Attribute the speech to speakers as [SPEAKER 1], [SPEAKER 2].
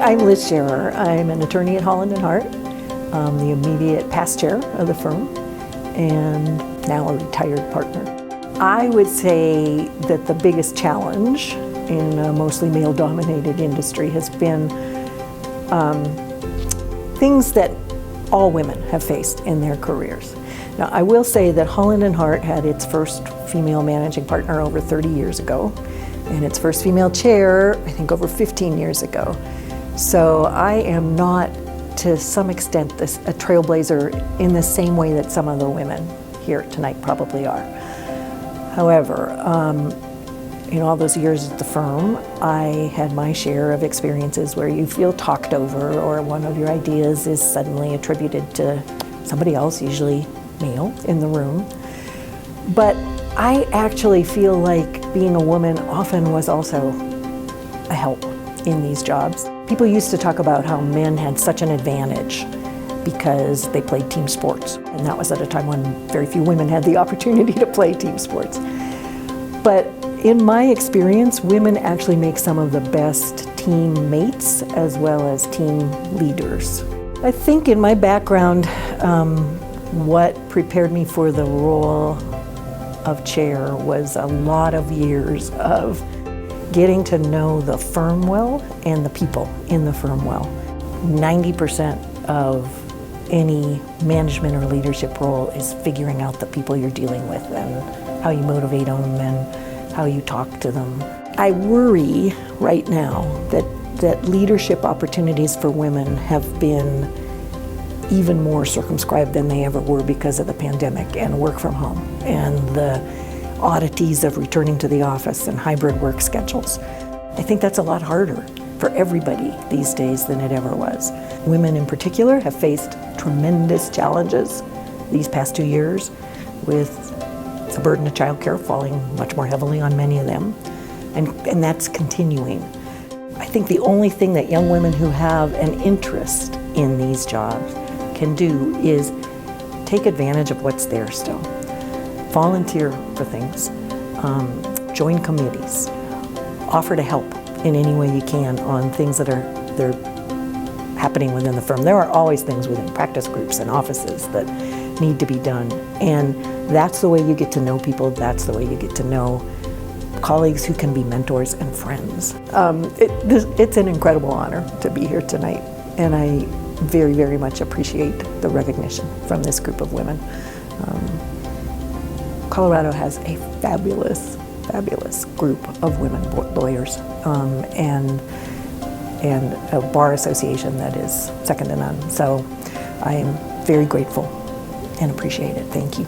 [SPEAKER 1] I'm Liz Sharrer. I'm an attorney at Holland Hart, the immediate past chair of the firm, and now a retired partner. I would say that the biggest challenge in a mostly male-dominated industry has been things that all women have faced in their careers. Now, I will say that Holland Hart had its first female managing partner over 30 years ago, and its first female chair, I think, over 15 years ago. So I am not, to some extent, a trailblazer in the same way that some of the women here tonight probably are. However, in all those years at the firm, I had my share of experiences where you feel talked over, or one of your ideas is suddenly attributed to somebody else, usually male, in the room. But I actually feel like being a woman often was also a help in these jobs. People used to talk about how men had such an advantage because they played team sports, and that was at a time when very few women had the opportunity to play team sports. But in my experience, women actually make some of the best teammates as well as team leaders. I think in my background, what prepared me for the role of chair was a lot of years of getting to know the firm well and the people in the firm well. 90% of any management or leadership role is figuring out the people you're dealing with and how you motivate them and how you talk to them. I worry right now that leadership opportunities for women have been even more circumscribed than they ever were because of the pandemic and work from home and the oddities of returning to the office and hybrid work schedules. I think that's a lot harder for everybody these days than it ever was. Women in particular have faced tremendous challenges these past 2 years, with the burden of childcare falling much more heavily on many of them, and that's continuing. I think the only thing that young women who have an interest in these jobs can do is take advantage of what's there still. Volunteer for things, join committees, offer to help in any way you can on things that are happening within the firm. There are always things within practice groups and offices that need to be done, and that's the way you get to know people, that's the way you get to know colleagues who can be mentors and friends. It's an incredible honor to be here tonight, and I very, very much appreciate the recognition from this group of women. Colorado has a fabulous, fabulous group of women lawyers and a bar association that is second to none. So I am very grateful and appreciate it. Thank you.